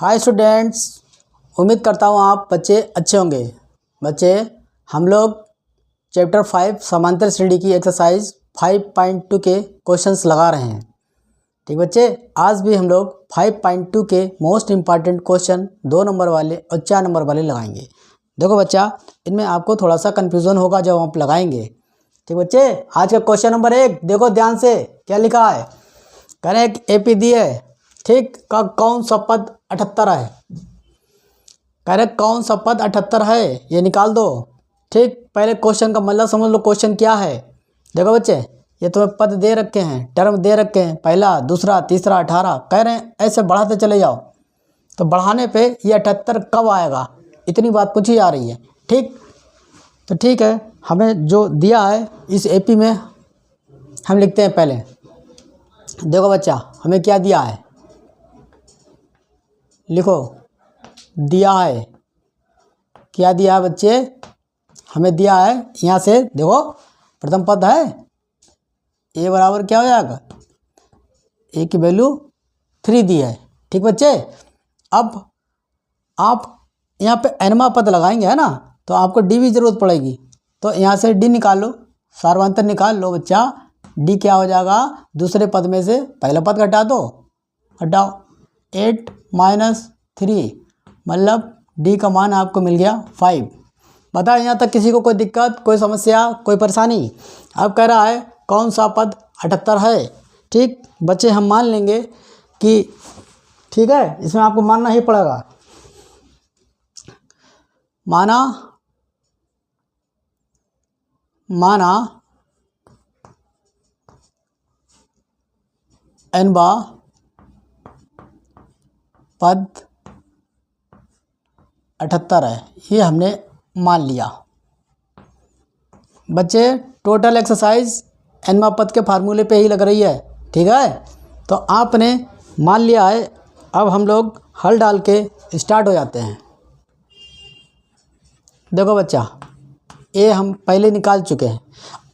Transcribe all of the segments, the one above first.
Hi students, उम्मीद करता हूँ आप बच्चे अच्छे होंगे। बच्चे, हम लोग चैप्टर 5 समांतर श्रेणी की एक्सरसाइज 5.2 के क्वेश्चंस लगा रहे हैं। ठीक बच्चे, आज भी हम लोग 5.2 के मोस्ट इम्पॉर्टेंट क्वेश्चन 2 नंबर वाले और 4 नंबर वाले लगाएंगे। देखो बच्चा, इनमें आपको थोड़ा सा कन्फ्यूज़न होगा जब आप लगाएंगे। ठीक बच्चे, आज का क्वेश्चन नंबर 1 देखो ध्यान से, क्या लिखा है। कह रहे हैं एपी दी है, ठीक, का कौन सा पद 78 है। कह रहे कौन सा पद 78 है, ये निकाल दो। ठीक, पहले क्वेश्चन का मतलब समझ लो, क्वेश्चन क्या है। देखो बच्चे, ये तुम्हें पद दे रखे हैं, टर्म दे रखे हैं, पहला, दूसरा, तीसरा, 18। कह रहे हैं ऐसे बढ़ाते चले जाओ, तो बढ़ाने पे ये 78 कब आएगा, इतनी बात पूछी जा रही है। ठीक, तो ठीक है, हमें जो दिया है इस एपी में हम लिखते हैं। पहले देखो बच्चा, हमें क्या दिया है, लिखो। दिया है, क्या दिया है बच्चे, हमें दिया है यहाँ से। देखो प्रथम पद है ए बराबर क्या हो जाएगा, ए की वैल्यू 3 दी है। ठीक बच्चे, अब आप यहाँ पे एनवा पद लगाएंगे है ना, तो आपको डी भी जरूरत पड़ेगी। तो यहाँ से डी निकाल लो, सार्वंतर निकाल लो बच्चा। डी क्या हो जाएगा, दूसरे पद में से पहला पद घटा दो, हटाओ 8 - 3, मतलब डी का मान आपको मिल गया 5। बताओ यहाँ तक किसी को कोई दिक्कत, कोई समस्या, कोई परेशानी। अब कह रहा है कौन सा पद 78 है। ठीक बच्चे, हम मान लेंगे कि ठीक है, इसमें आपको मानना ही पड़ेगा। माना एनवा पद 78 है, ये हमने मान लिया। बच्चे, टोटल एक्सरसाइज एनवा पद के फार्मूले पे ही लग रही है। ठीक है, तो आपने मान लिया है। अब हम लोग हल डाल के स्टार्ट हो जाते हैं। देखो बच्चा, ये हम पहले निकाल चुके हैं।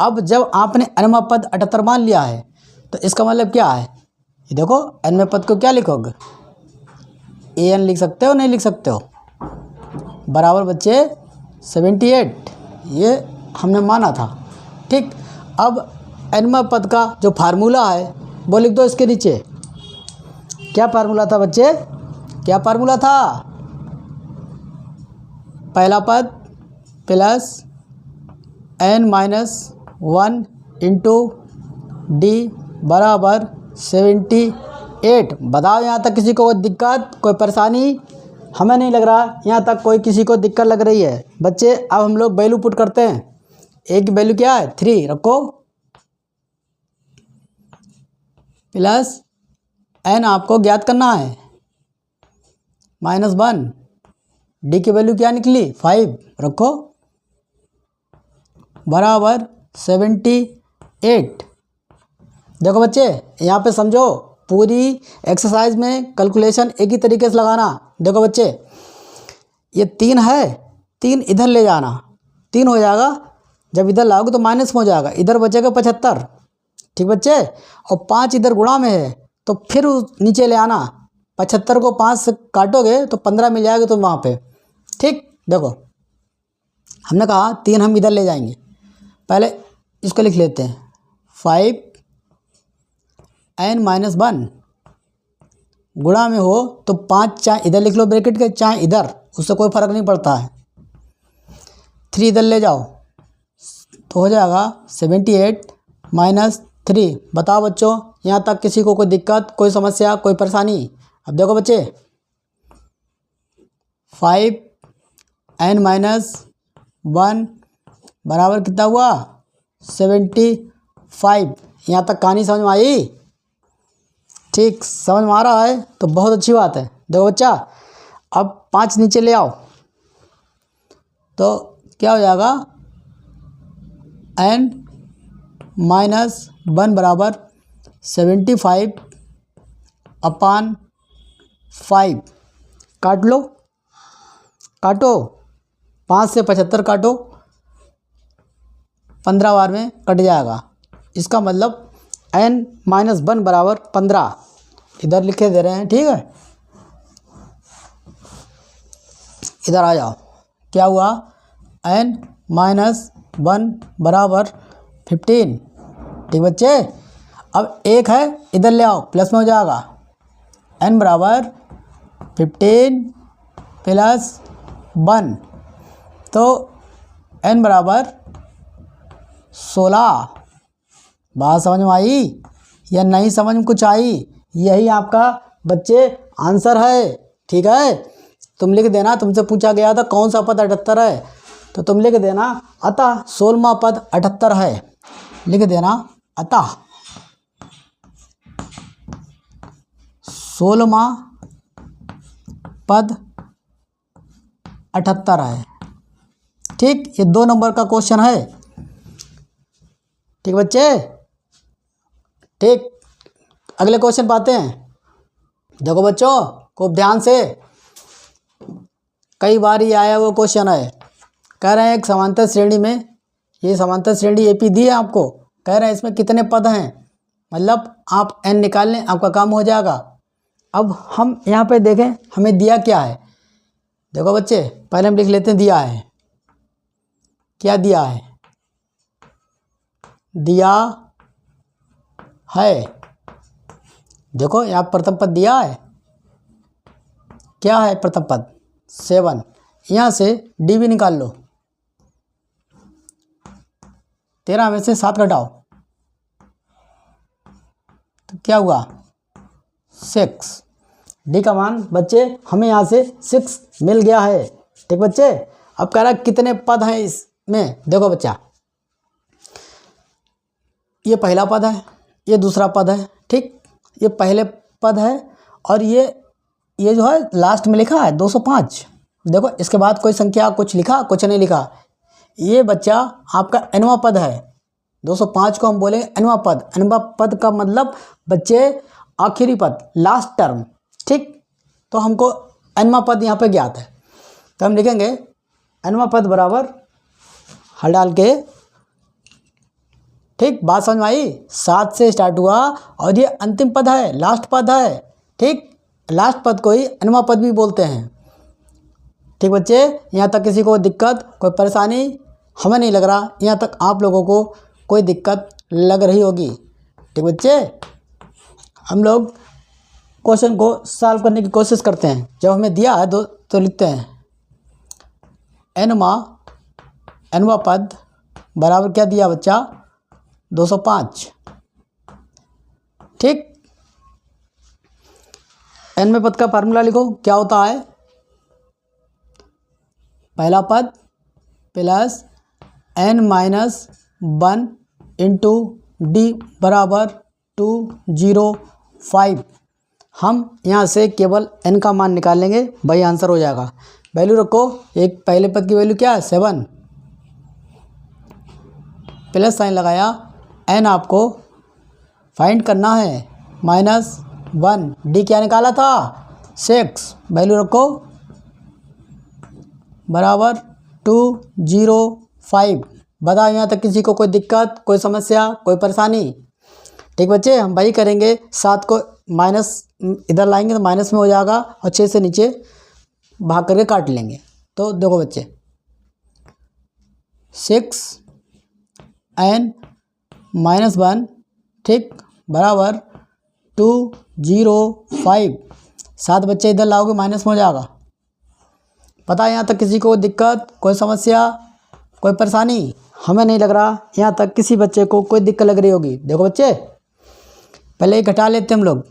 अब जब आपने एनवा पद 78 मान लिया है, तो इसका मतलब क्या है, ये देखो एनवा पद को क्या लिखोगे, ए एन लिख सकते हो, नहीं लिख सकते हो, बराबर बच्चे 78, ये हमने माना था। ठीक, अब एनवा पद का जो फार्मूला है वो लिख दो इसके नीचे। क्या फार्मूला था बच्चे, क्या फार्मूला था, पहला पद प्लस n-1 इंटू डी बराबर 78। बताओ यहाँ तक किसी को कोई दिक्कत, कोई परेशानी। हमें नहीं लग रहा यहाँ तक कोई किसी को दिक्कत लग रही है। बच्चे, अब हम लोग वैल्यू पुट करते हैं। ए की वैल्यू क्या है, 3 रखो, प्लस एन आपको ज्ञात करना है, -1, डी की वैल्यू क्या निकली 5 रखो, बराबर 78। देखो बच्चे, यहाँ पे समझो, पूरी एक्सरसाइज में कैलकुलेशन एक ही तरीके से लगाना। देखो बच्चे, ये 3 है, 3 इधर ले जाना, 3 हो जाएगा। जब इधर लाओगे तो माइनस में हो जाएगा, इधर बचेगा 75। ठीक बच्चे, और 5 इधर गुणा में है, तो फिर नीचे ले आना। 75 को 5 से काटोगे तो 15 मिल जाएगा तुम वहाँ पे। ठीक, देखो हमने कहा 3 हम इधर ले जाएंगे। पहले इसको लिख लेते हैं, 5 n-1 गुणा में हो तो 5, चाहे इधर लिख लो ब्रैकेट के, चाहे इधर, उससे कोई फ़र्क नहीं पड़ता है। 3 इधर ले जाओ तो हो जाएगा 78 - 3। बताओ बच्चों, यहाँ तक किसी को कोई दिक्कत, कोई समस्या, कोई परेशानी। अब देखो बच्चे, 5 n-1 बराबर कितना हुआ, 75। यहाँ तक कहानी समझ में आई। ठीक, समझ में आ रहा है तो बहुत अच्छी बात है। देखो बच्चा, अब 5 नीचे ले आओ तो क्या हो जाएगा, n-1 बराबर 75/5। काट लो, काटो, 5 से 75 काटो, 15 बार में कट जाएगा। इसका मतलब n-1 बराबर 15 इधर लिखे दे रहे हैं। ठीक है, इधर आ जाओ, क्या हुआ, n-1 बराबर 15। ठीक बच्चे, अब एक है इधर ले आओ, प्लस में हो जाएगा, n बराबर 15 प्लस 1, तो n बराबर 16। बात समझ में आई या नहीं समझ में कुछ आई? यही आपका बच्चे आंसर है। ठीक है, तुम लिख देना, तुमसे पूछा गया था कौन सा पद 78 है, तो तुम लिख देना अतः 16वां पद 78 है। लिख देना अतः 16वां पद 78 है। ठीक, ये 2 नंबर का क्वेश्चन है। ठीक बच्चे, ठीक, अगले क्वेश्चन पाते हैं। देखो बच्चों खूब ध्यान से, कई बार ये आया वो क्वेश्चन है। कह रहे हैं एक समांतर श्रेणी में, ये समांतर श्रेणी एपी दी है आपको, कह रहे हैं इसमें कितने पद हैं, मतलब आप n निकाल लें, आपका काम हो जाएगा। अब हम यहाँ पे देखें हमें दिया क्या है। देखो बच्चे पहले हम लिख लेते हैं दिया है, क्या दिया है, दिया है, देखो यहाँ प्रथम पद दिया है, क्या है प्रथम पद 7। यहाँ से डी भी निकाल लो, 13 में से 7 घटाओ तो क्या हुआ 6। डी का मान बच्चे हमें यहाँ से 6 मिल गया है। ठीक बच्चे, अब कह रहा है कितने पद हैं इसमें। देखो बच्चा, ये पहला पद है, ये दूसरा पद है। ठीक, ये पहले पद है और ये जो है लास्ट में लिखा है 205। देखो इसके बाद कोई संख्या कुछ लिखा, कुछ नहीं लिखा। ये बच्चा आपका nवां पद है, 205 को हम बोलेंगे nवां पद। nवां पद का मतलब बच्चे आखिरी पद, लास्ट टर्म। ठीक, तो हमको nवां पद यहाँ पे ज्ञात है, तो हम लिखेंगे nवां पद बराबर हल डाल के। ठीक, बात समझ में आई? 7 से स्टार्ट हुआ और ये अंतिम पद है, लास्ट पद है। ठीक, लास्ट पद को ही nवां पद भी बोलते हैं। ठीक बच्चे, यहाँ तक किसी को दिक्कत, कोई परेशानी? हमें नहीं लग रहा यहाँ तक आप लोगों को कोई दिक्कत लग रही होगी। ठीक बच्चे, हम लोग क्वेश्चन को सॉल्व करने की कोशिश करते हैं। जब हमें दिया है तो लिखते हैं nवां पद बराबर क्या दिया बच्चा 205। ठीक, nवें पद का फार्मूला लिखो, क्या होता है, पहला पद प्लस n-1 इंटू डी बराबर 205। हम यहाँ से केवल n का मान निकालेंगे, वही आंसर हो जाएगा। वैल्यू रखो, एक पहले पद की वैल्यू क्या है 7, प्लस साइन लगाया, n आपको फाइंड करना है -1, डी क्या निकाला था 6, वैल्यू रखो बराबर 205। बताओ यहाँ तक किसी को कोई दिक्कत, कोई समस्या, कोई परेशानी? ठीक बच्चे, हम वही करेंगे, 7 को माइनस इधर लाएंगे तो माइनस में हो जाएगा और 6 से नीचे भाग करके काट लेंगे। तो देखो बच्चे 6n-1 ठीक बराबर 205। 7 बच्चे इधर लाओगे माइनस में हो जाएगा। पता है यहाँ तक किसी को दिक्कत, कोई समस्या, कोई परेशानी? हमें नहीं लग रहा यहाँ तक किसी बच्चे को कोई दिक्कत लग रही होगी। देखो बच्चे पहले ही घटा लेते हम लोग,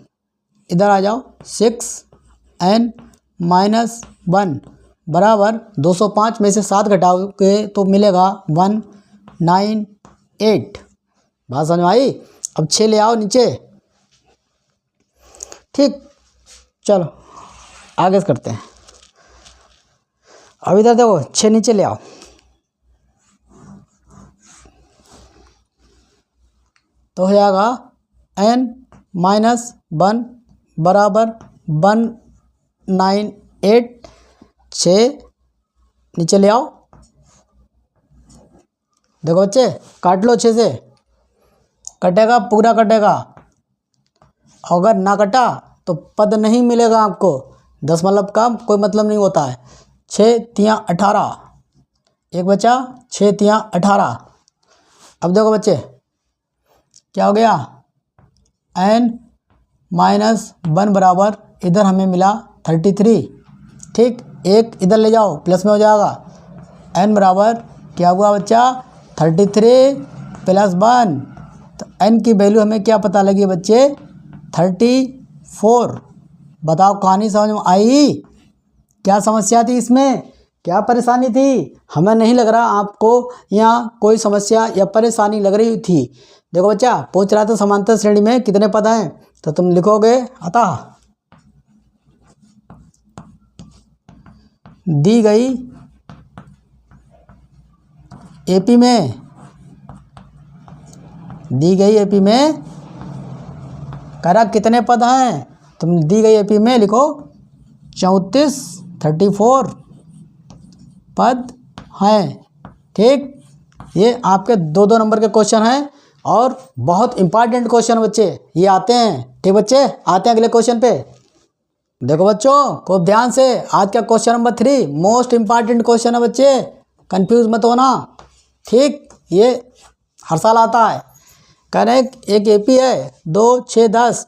इधर आ जाओ, 6n-1 बराबर 205 में से 7 घटाओगे तो मिलेगा 198। बात समझ में आई? अब 6 ले आओ नीचे। ठीक, चलो आगे से करते हैं। अब इधर देखो 6 नीचे ले आओ, तो हो जाएगा n-1 बराबर 198। 6 नीचे ले आओ। देखो बच्चे काट लो, 6 से कटेगा, पूरा कटेगा। अगर ना कटा तो पद नहीं मिलेगा आपको। दशमलव का कोई मतलब नहीं होता है। 6 तियाँ 18, एक बचा 6 तियाँ 18। अब देखो बच्चे क्या हो गया, n-1 बराबर इधर हमें मिला 33। ठीक, एक इधर ले जाओ प्लस में हो जाएगा, n बराबर क्या हुआ बच्चा 33 + 1, तो n की वैल्यू हमें क्या पता लगी बच्चे 34। बताओ कहानी समझ में आई? क्या समस्या थी इसमें, क्या परेशानी थी? हमें नहीं लग रहा आपको यहाँ कोई समस्या या परेशानी लग रही थी। देखो बच्चा पूछ रहा था समांतर श्रेणी में कितने पद हैं, तो तुम लिखोगे अतः दी गई एपी में करा कितने पद हैं, तुम दी गई एपी में लिखो 34 पद हैं। ठीक, ये आपके 2-2 नंबर के क्वेश्चन हैं और बहुत इंपॉर्टेंट क्वेश्चन बच्चे ये आते हैं। ठीक बच्चे, आते हैं अगले क्वेश्चन पे। देखो बच्चों खूब ध्यान से, आज का question number 3 most important question है बच्चे, कंफ्यूज मत होना। ठीक, ये हर साल आता है। कह रहे हैं एक एपी है 2 6 10 ...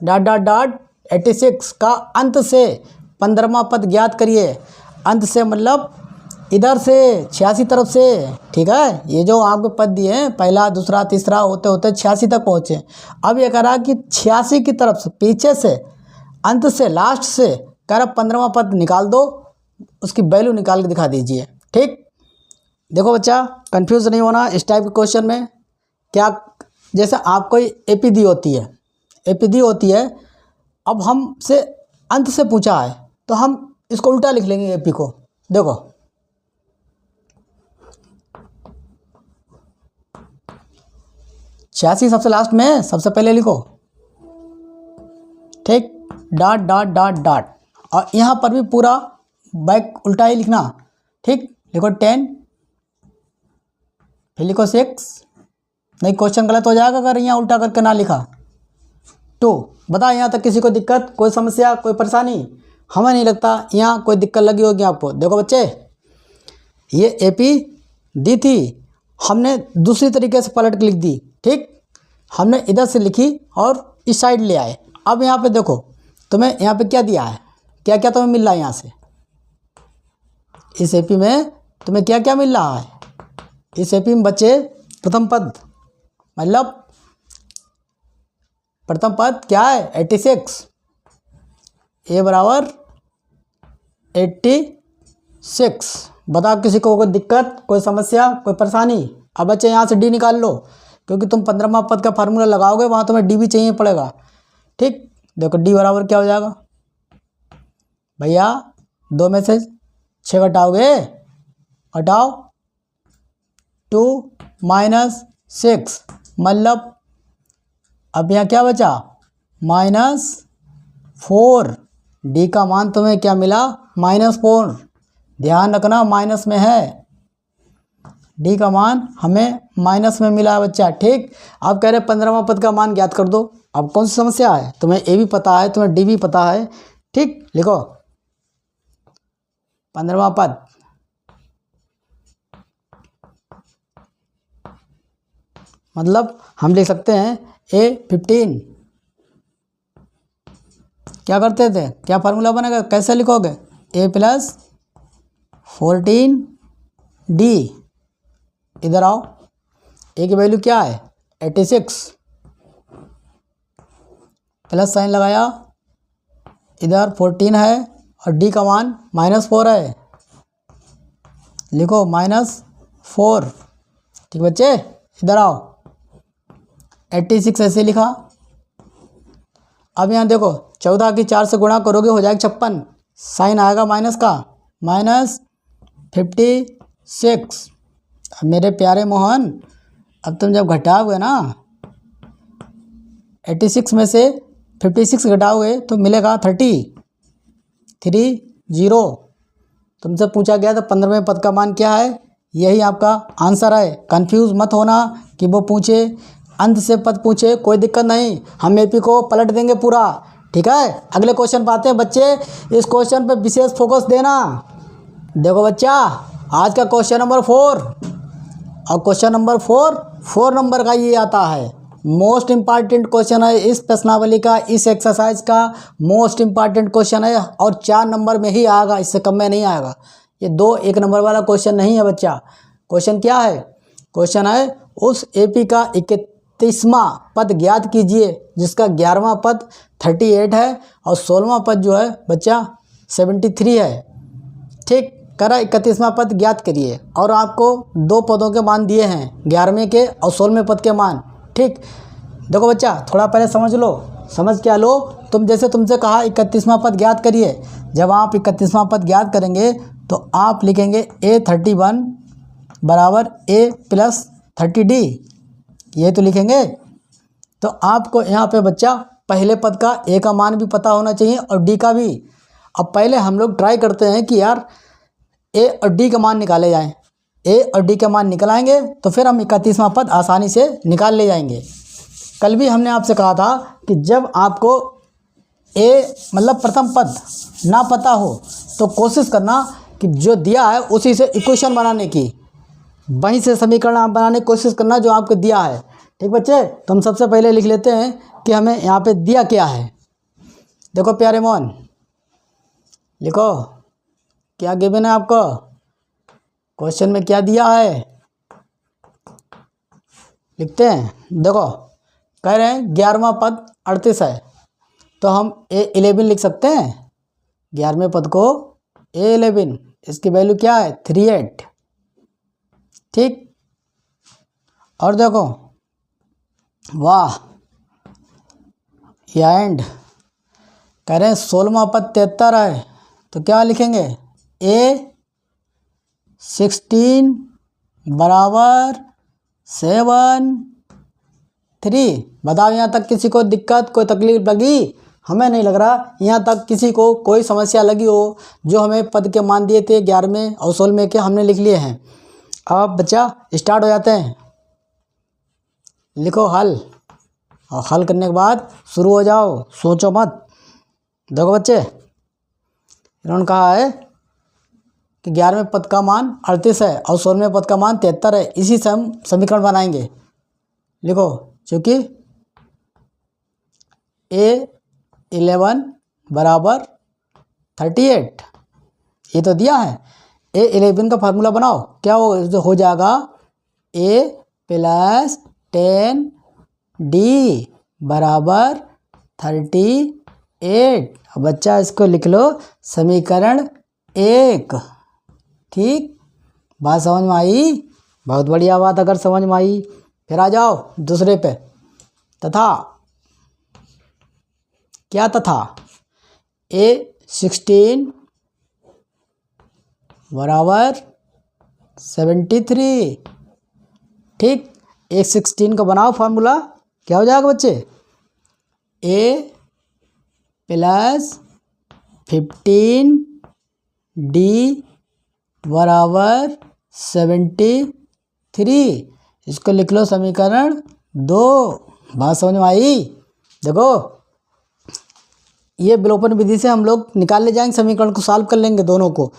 86 का अंत से 15वां पद ज्ञात करिए। अंत से मतलब इधर से 86 तरफ से। ठीक है, ये जो आपके पद दिए हैं पहला दूसरा तीसरा होते होते 86 तक पहुँचे। अब ये कह रहा कि 86 की तरफ से पीछे से अंत से लास्ट से कह रहा 15वां पद निकाल दो, उसकी वैल्यू निकाल के दिखा दीजिए। ठीक, देखो बच्चा कंफ्यूज नहीं होना इस टाइप के क्वेश्चन में। क्या जैसे आपको एपी दी होती है, अब हमसे अंत से पूछा है तो हम इसको उल्टा लिख लेंगे एपी को। देखो 86 सबसे लास्ट में, सबसे पहले लिखो। ठीक, ... और यहाँ पर भी पूरा बैक उल्टा ही लिखना। ठीक, लिखो 10, फिर लिखो 6, नहीं क्वेश्चन गलत हो जाएगा अगर यहाँ उल्टा करके ना लिखा। 2, बता यहाँ तक किसी को दिक्कत, कोई समस्या, कोई परेशानी? हमें नहीं लगता यहाँ कोई दिक्कत लगी होगी आपको। देखो बच्चे ये एपी दी थी, हमने दूसरी तरीके से पलट के लिख दी। ठीक, हमने इधर से लिखी और इस साइड ले आए। अब यहाँ पे देखो तुम्हें यहाँ पे क्या दिया है, क्या क्या तुम्हें मिल रहा है यहाँ से, इस एपी में तुम्हें क्या क्या मिल रहा है। इस एपी में बच्चे प्रथम पद मतलब प्रथम पद क्या है 86, ए बराबर 86। बताओ किसी को कोई दिक्कत, कोई समस्या, कोई परेशानी? अब बच्चे यहाँ से डी निकाल लो, क्योंकि तुम 15वां पद का फार्मूला लगाओगे वहाँ तुम्हें डी भी चाहिए पड़ेगा। ठीक, देखो डी बराबर क्या हो जाएगा भैया, 2 में से 6 घटाओगे, घटाओ 2 - 6 मतलब अब यहाँ क्या बचा -4। डी का मान तुम्हें क्या मिला -4। ध्यान रखना माइनस में है, डी का मान हमें माइनस में मिला है बच्चा। ठीक, आप कह रहे 15वां पद का मान ज्ञात कर दो। अब कौन सी समस्या है, तुम्हें ए भी पता है, तुम्हें डी भी पता है। ठीक, लिखो 15वां पद मतलब हम लिख सकते हैं A15। क्या करते थे, क्या फार्मूला बनेगा, कैसे लिखोगे, A + 14D। इधर आओ, ए की वैल्यू क्या है 86, प्लस साइन लगाया, इधर 14 है और डी का मान -4 है, लिखो -4। ठीक बच्चे, इधर आओ 86 ऐसे लिखा। अब यहाँ देखो 14 की 4 से गुणा करोगे हो जाएगा 56, साइन आएगा माइनस का, -56। अब मेरे प्यारे मोहन, अब तुम जब घटाओगे ना 86 में से 56 घटाओगे तो मिलेगा 30। तुमसे पूछा गया था 15वें पद का मान क्या है, यही आपका आंसर है। कंफ्यूज मत होना कि वो पूछे अंत से पद पूछे, कोई दिक्कत नहीं, हम एपी को पलट देंगे पूरा। ठीक है, अगले क्वेश्चन पे आते हैं बच्चे। इस क्वेश्चन पे विशेष फोकस देना। देखो बच्चा, आज का क्वेश्चन नंबर 4 और क्वेश्चन नंबर 4 नंबर का ये आता है। मोस्ट इम्पॉर्टेंट क्वेश्चन है इस प्रश्नावली का, इस एक्सरसाइज का मोस्ट इम्पॉर्टेंट क्वेश्चन है और 4 नंबर में ही आएगा, इससे कम में नहीं आएगा। ये 2 1 नंबर वाला क्वेश्चन नहीं है बच्चा। क्वेश्चन क्या है? क्वेश्चन है उस एपी का 31वां पद ज्ञात कीजिए जिसका 11वां पद 38 है और 16वां पद जो है बच्चा 73 है। ठीक, करा 31वां पद ज्ञात करिए और आपको 2 पदों के मान दिए हैं, 11वें के और 16वें पद के मान। ठीक, देखो बच्चा थोड़ा पहले समझ लो। समझ क्या लो? तुम जैसे तुमसे कहा 31वां पद ज्ञात करिए, जब आप 31वां पद ज्ञात करेंगे तो आप लिखेंगे A31 बराबर A प्लस 30D, ये तो लिखेंगे। तो आपको यहाँ पे बच्चा पहले पद का A का मान भी पता होना चाहिए और D का भी। अब पहले हम लोग ट्राई करते हैं कि यार A और D का मान निकाले जाएं। A और D का मान निकालेंगे तो फिर हम 31वां पद आसानी से निकाल ले जाएंगे। कल भी हमने आपसे कहा था कि जब आपको A मतलब प्रथम पद ना पता हो तो कोशिश करना कि जो दिया है उसी से इक्वेशन बनाने की, वहीं से समीकरण आप बनाने की कोशिश करना जो आपको दिया है। ठीक बच्चे, तो हम सबसे पहले लिख लेते हैं कि हमें यहाँ पे दिया क्या है। देखो प्यारे मोहन, लिखो क्या गिवन है आपको, क्वेश्चन में क्या दिया है, लिखते हैं। देखो कह रहे हैं 11वां पद 38 है, तो हम A11 लिख सकते हैं। 11वें पद को A11, इसकी वैल्यू क्या है 38। ठीक, और देखो वाह या एंड कह रहे हैं 16वां पद 73 है, तो क्या लिखेंगे A16 बराबर 73। बताओ यहाँ तक किसी को दिक्कत कोई तकलीफ लगी? हमें नहीं लग रहा यहाँ तक किसी को कोई समस्या लगी हो। जो हमें पद के मान दिए थे 11वें और 16वें के हमने लिख लिए हैं। अब बच्चा स्टार्ट हो जाते हैं, लिखो हल, और हल करने के बाद शुरू हो जाओ, सोचो मत। देखो बच्चे, इन्होंने कहा है कि 11वें पद का मान 38 है और 16वें पद का मान 73 है, इसी से हम समीकरण बनाएंगे। लिखो, चूँकि A11 बराबर 38 ये तो दिया है। A11 का फार्मूला बनाओ, क्या हो जाएगा A प्लस 10D बराबर 38। अब बच्चा इसको लिख लो समीकरण 1। ठीक, बात समझ में आई? बहुत बढ़िया बात। अगर समझ में आई फिर आ जाओ दूसरे पे। तथा क्या तथा A16 बराबर 73। ठीक, A16 का बनाओ फार्मूला, क्या हो जाएगा बच्चे A प्लस 15D बराबर 73। इसको लिख लो समीकरण 2। बात समझ में आई? देखो ये विलोपन विधि से हम लोग निकाल ले जाएंगे, समीकरण को सॉल्व कर लेंगे दोनों को।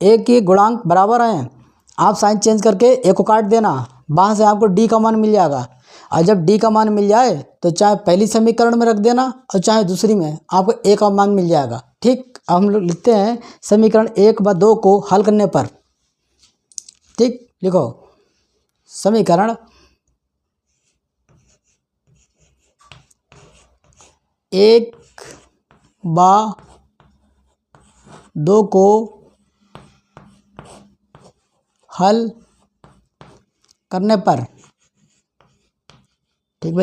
एक के गुणांक बराबर हैं, आप साइन चेंज करके ए को काट देना, वहाँ से आपको डी का मान मिल जाएगा। और जब डी का मान मिल जाए तो चाहे पहली समीकरण में रख देना और चाहे दूसरी में, आपको ए का मान मिल जाएगा। ठीक, अब हम लोग लिखते हैं समीकरण 1 व 2 को हल करने पर। ठीक, लिखो समीकरण 1 व 2 को हल करने पर। ठीक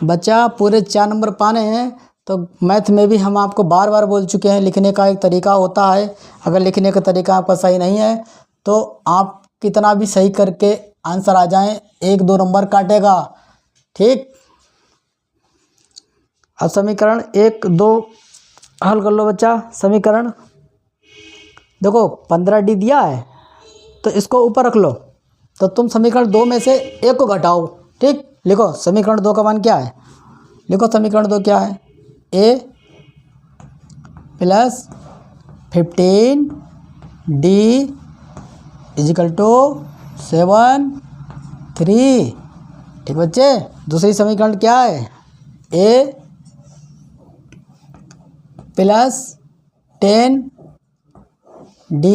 बच्चा पूरे 4 नंबर पाने हैं तो मैथ में भी हम आपको बार बार बोल चुके हैं, लिखने का एक तरीका होता है। अगर लिखने का तरीका आपका सही नहीं है तो आप कितना भी सही करके आंसर आ जाएं, 1-2 नंबर काटेगा। ठीक, अब समीकरण 1-2 हल कर लो बच्चा। समीकरण देखो 15D दिया है तो इसको ऊपर रख लो, तो तुम समीकरण 2 में से 1 को घटाओ। ठीक, लिखो समीकरण 2 का मान क्या है। लिखो समीकरण 2 क्या है, A plus 15 D equal to 7 3। ठीक बच्चे, दूसरी समीकरण क्या है? A प्लस 10 D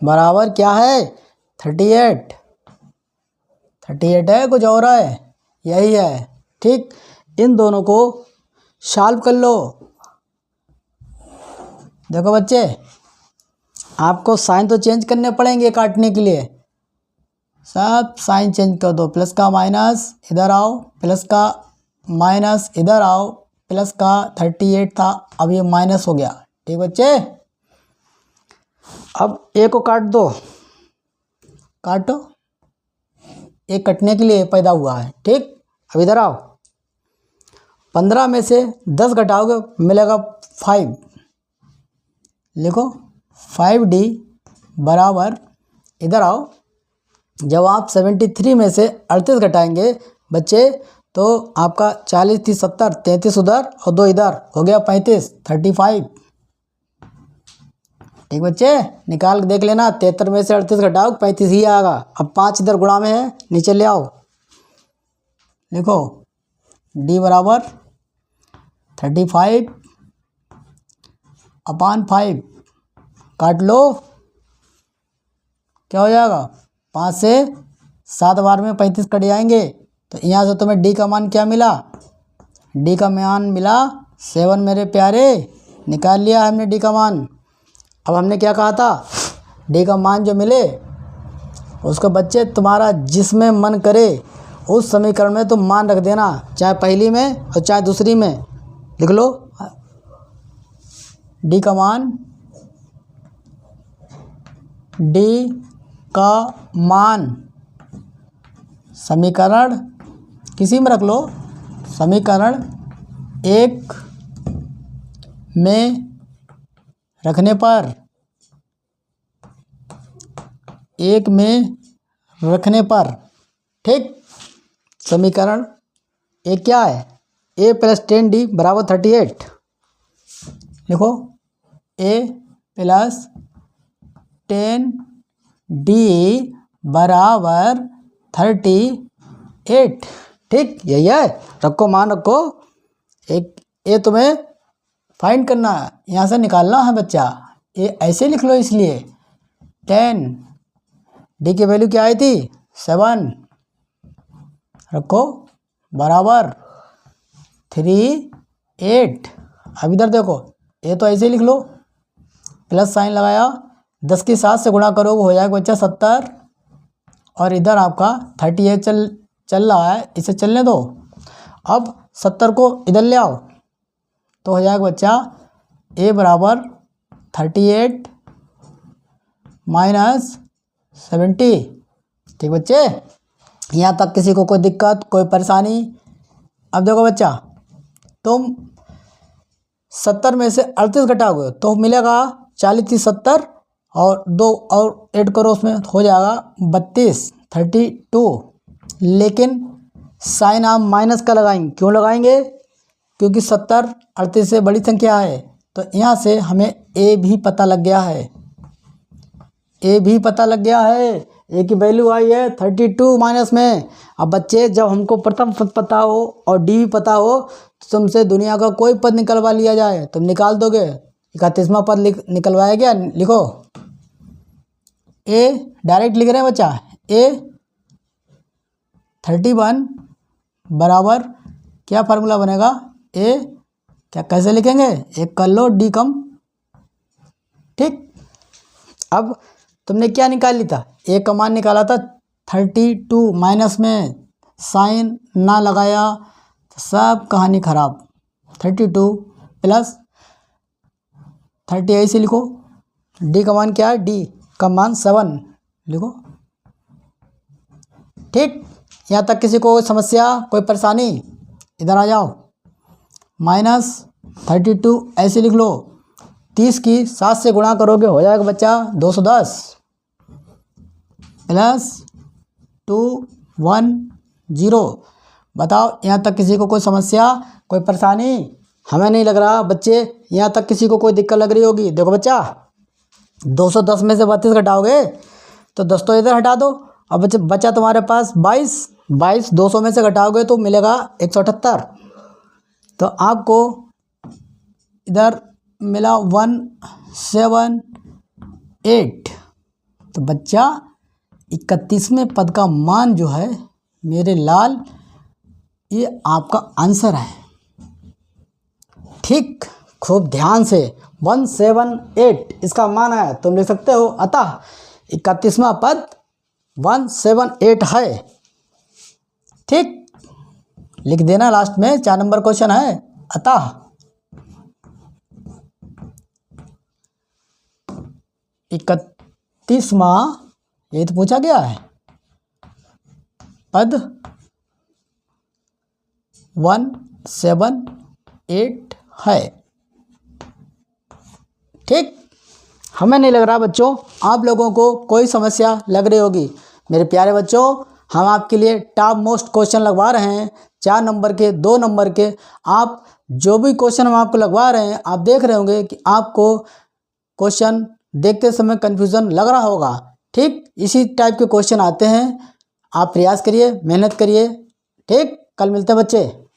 बराबर क्या है? 38। 38 है, कुछ और है? यही है। ठीक, इन दोनों को सॉल्व कर लो। देखो बच्चे, आपको साइन तो चेंज करने पड़ेंगे काटने के लिए। सब साइन चेंज कर दो। प्लस का माइनस इधर आओ, प्लस का माइनस इधर आओ, प्लस का 38 था, अब ये माइनस हो गया। ठीक बच्चे, अब ए को काट दो, काटो। एक कटने के लिए पैदा हुआ है। ठीक, अब इधर आओ। 15 में से 10 घटाओगे मिलेगा 5। लिखो 5D बराबर, इधर आओ। जब आप 73 में से 38 घटाएंगे बच्चे, तो आपका 40 30 70 33 उधर और 2 इधर, हो गया 35 35। ठीक बच्चे, निकाल के देख लेना। 73 में से 38 घटाओ 35 ही आएगा। अब 5 इधर गुणा में है, नीचे ले आओ। लिखो D बराबर 35 अपान 5, काट लो। क्या हो जाएगा? 5 से 7 बार में 35 कट जाएंगे। तो यहाँ से तुम्हें D का मान क्या मिला? D का मान मिला 7 मेरे प्यारे। निकाल लिया हमने D का मान। अब हमने क्या कहा था? D का मान जो मिले उसको बच्चे तुम्हारा जिसमें मन करे उस समीकरण में तुम मान रख देना, चाहे पहली में और चाहे दूसरी में। लिख लो D का मान, D का मान समीकरण किसी में रख लो। समीकरण 1 में रखने पर, 1 में रखने पर, ठीक, समीकरण 1 क्या है? A प्लस 10D बराबर 38। लिखो A प्लस 10D बराबर 38। ठीक, यही है। रखो, मान रखो। एक ए तुम्हें फाइंड करना है, यहाँ से निकालना है बच्चा। ये ऐसे लिख लो, इसलिए 10 D की वैल्यू क्या आई थी? 7। रखो बराबर 38। अब इधर देखो, ये तो ऐसे लिख लो, प्लस साइन लगाया, 10 की 7 से गुणा करोगे हो जाएगा बच्चा 70। और इधर आपका 38 चल रहा है, इसे चलने दो। अब 70 को इधर ले आओ तो हो जाएगा बच्चा A बराबर 38 माइनस 70। ठीक बच्चे, यहाँ तक किसी को कोई दिक्कत, कोई परेशानी? अब देखो बच्चा, तुम 70 में से 38 घटाओगे तो मिलेगा 40 30 70 और 2 और ऐड करो, उसमें हो जाएगा 32 32। लेकिन साइन आप माइनस का लगाएंगे। क्यों लगाएंगे? क्योंकि 70 38 से बड़ी संख्या है। तो यहाँ से हमें A भी पता लग गया है। A भी पता लग गया है। A की वैल्यू आई है 32 माइनस में। अब बच्चे, जब हमको प्रथम पद पता हो और D भी पता हो तो तुमसे दुनिया का कोई पद निकलवा लिया जाए, तुम निकाल दोगे। 31वां पद निकलवाया गया। लिखो A, डायरेक्ट लिख रहे हैं बच्चा। A 31 बराबर क्या फार्मूला बनेगा? A क्या कैसे लिखेंगे? एक कर लो D कम। ठीक, अब तुमने क्या निकाल ली था? A का मान निकाला था 32, माइनस में साइन ना लगाया, सब कहानी खराब। 32 प्लस 30 ऐसे लिखो। D का मान क्या है? D का मान 7 लिखो। ठीक, यहाँ तक किसी को समस्या, कोई परेशानी? इधर आ जाओ। माइनस 32 ऐसे लिख लो। 30 की 7 से गुणा करोगे हो जाएगा बच्चा 210 प्लस 210। बताओ, यहाँ तक किसी को कोई समस्या, कोई परेशानी? हमें नहीं लग रहा बच्चे यहाँ तक किसी को कोई दिक्कत लग रही होगी। देखो बच्चा, 210 में से 32 घटाओगे तो 10 तो इधर हटा दो। अब बच्चा तुम्हारे पास 22 200 में से घटाओगे तो मिलेगा 178। तो आपको इधर मिला 178। तो बच्चा 31वें पद का मान जो है मेरे लाल, ये आपका आंसर है। ठीक, खूब ध्यान से 178 इसका मान है, तुम लिख सकते हो। अतः 31वां पद 178 है। ठीक, लिख देना लास्ट में, 4 नंबर क्वेश्चन है। अतः 31वां, ये तो पूछा गया है, पद 178 है। ठीक, हमें नहीं लग रहा बच्चों आप लोगों को कोई समस्या लग रही होगी। मेरे प्यारे बच्चों, हम आपके लिए टॉप मोस्ट क्वेश्चन लगवा रहे हैं, 4 नंबर के, 2 नंबर के। आप जो भी क्वेश्चन हम आपको लगवा रहे हैं, आप देख रहे होंगे कि आपको क्वेश्चन देखते समय कन्फ्यूज़न लग रहा होगा। ठीक, इसी टाइप के क्वेश्चन आते हैं। आप प्रयास करिए, मेहनत करिए। ठीक, कल मिलते हैं बच्चे।